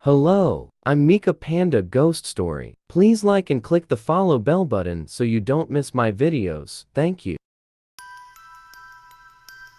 Hello, I'm Mika Panda Ghost Story. Please like and click the follow bell button so you don't miss my videos. Thank you.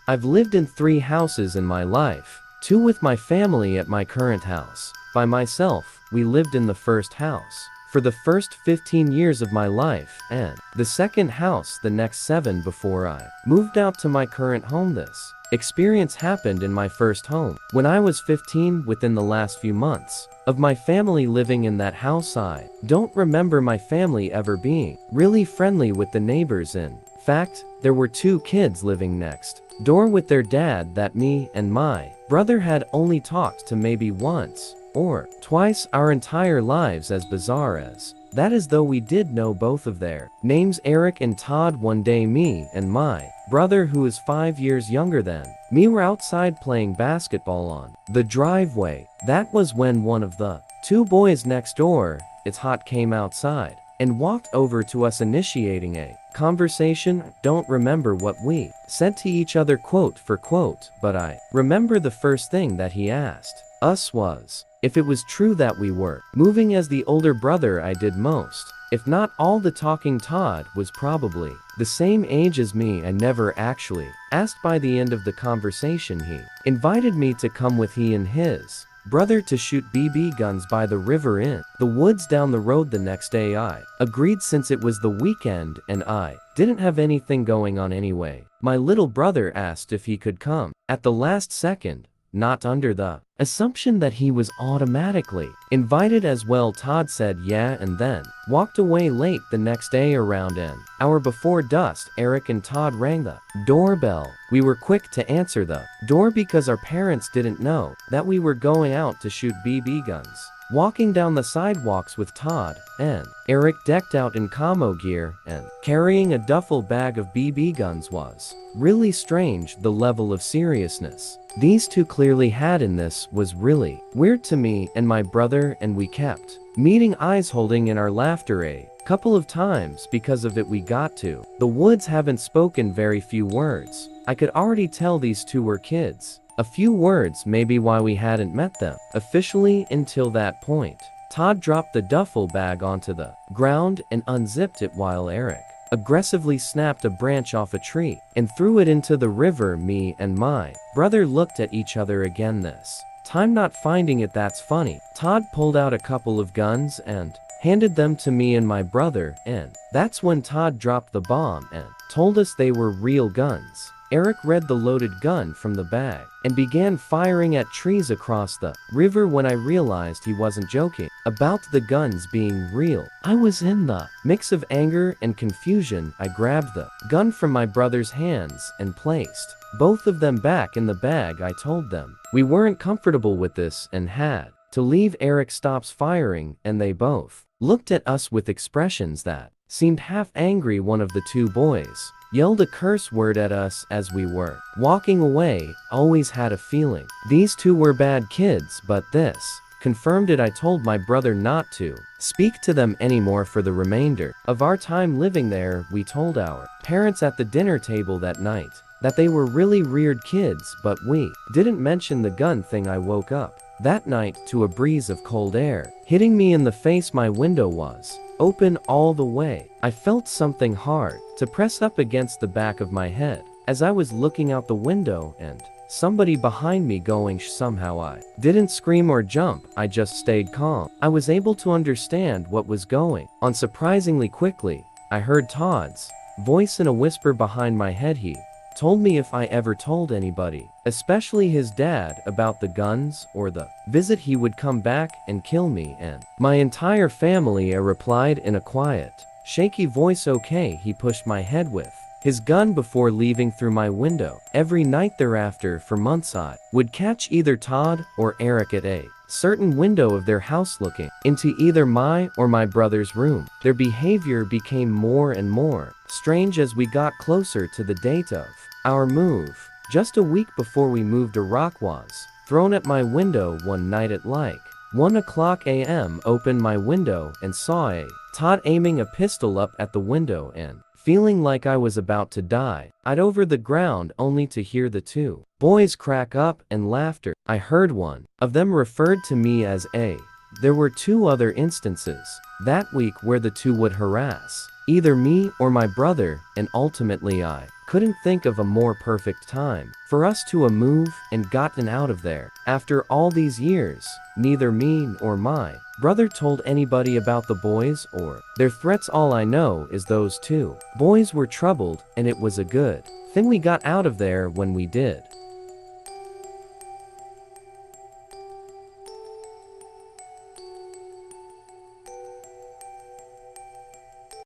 I've lived in 3 houses in my life. 2 with my family at my current house. By myself, we lived in the first house for the first 15 years of my life, and the second house the next 7 before I moved out to my current home. This experience happened in my first home when I was 15. Within the last few months of my family living in that house, I don't remember my family ever being really friendly with the neighbors. In fact, there were 2 kids living next door with their dad that me and my brother had only talked to maybe once or twice our entire lives. As bizarre as that is, though, we did know both of their names, Eric and Todd. One day, me and my brother, who is 5 years younger than me, were outside playing basketball on the driveway. That was when one of the 2 boys next door, it's hot, came outside and walked over to us, initiating a conversation. Don't remember what we said to each other quote for quote, but I remember the first thing that he asked us was if it was true that we were moving. As the older brother, I did most, if not all, the talking. Todd was probably the same age as me and never actually asked. By the end of the conversation, he invited me to come with he and his brother to shoot BB guns by the river in the woods down the road. The next day I agreed, since it was the weekend and I didn't have anything going on anyway. My little brother asked if he could come at the last second, not under the assumption that he was automatically invited as well. Todd said yeah and then walked away. Late the next day, around an hour before dusk, Eric and Todd rang the doorbell. We were quick to answer the door because our parents didn't know that we were going out to shoot BB guns. Walking down the sidewalks with Todd and Eric decked out in camo gear and carrying a duffel bag of BB guns was really strange. The level of seriousness these 2 clearly had in this was really weird to me and my brother, and we kept meeting eyes, holding in our laughter a couple of times. Because of it, we got to the woods, haven't spoken very few words. I could already tell these 2 were kids. A few words, maybe, why we hadn't met them officially until that point. Todd dropped the duffel bag onto the ground and unzipped it, while Eric aggressively snapped a branch off a tree and threw it into the river. Me and my brother looked at each other again, this time not finding it that's funny. Todd pulled out a couple of guns and handed them to me and my brother, and that's when Todd dropped the bomb and told us they were real guns. Eric read the loaded gun from the bag and began firing at trees across the river. When I realized he wasn't joking about the guns being real, I was in the mix of anger and confusion. I grabbed the gun from my brother's hands and placed both of them back in the bag. I told them we weren't comfortable with this and had to leave. Eric stops firing and they both looked at us with expressions that seemed half angry. One of the 2 boys yelled a curse word at us as we were walking away. Always had a feeling these 2 were bad kids, but this confirmed it. I told my brother not to speak to them anymore for the remainder of our time living there. We told our parents at the dinner table that night that they were really weird kids, but we didn't mention the gun thing. I woke up that night to a breeze of cold air hitting me in the face. My window was open all the way. I felt something hard to press up against the back of my head as I was looking out the window, and somebody behind me going shh. Somehow I didn't scream or jump, I just stayed calm. I was able to understand what was going on surprisingly quickly. I heard Todd's voice in a whisper behind my head. He told me if I ever told anybody, especially his dad, about the guns or the visit, he would come back and kill me and my entire family. I replied in a quiet, shaky voice, okay. He pushed my head with his gun before leaving through my window. Every night thereafter for months I would catch either Todd or Eric at a certain window of their house looking into either my or my brother's room. Their behavior became more and more strange as we got closer to the date of our move. Just a week before we moved, a rock was thrown at my window one night at like 1:00 a.m. Opened my window and saw a Todd aiming a pistol up at the window, and feeling like I was about to die, I'd over the ground only to hear the 2 Boys crack up and laughter. I heard one of them referred to me as A. There were two other instances that week where the two would harass either me or my brother, and ultimately I couldn't think of a more perfect time for us to have moved and gotten out of there. After all these years, neither me nor my brother told anybody about the boys or their threats. All I know is those two boys were troubled, and it was a good thing we got out of there when we did.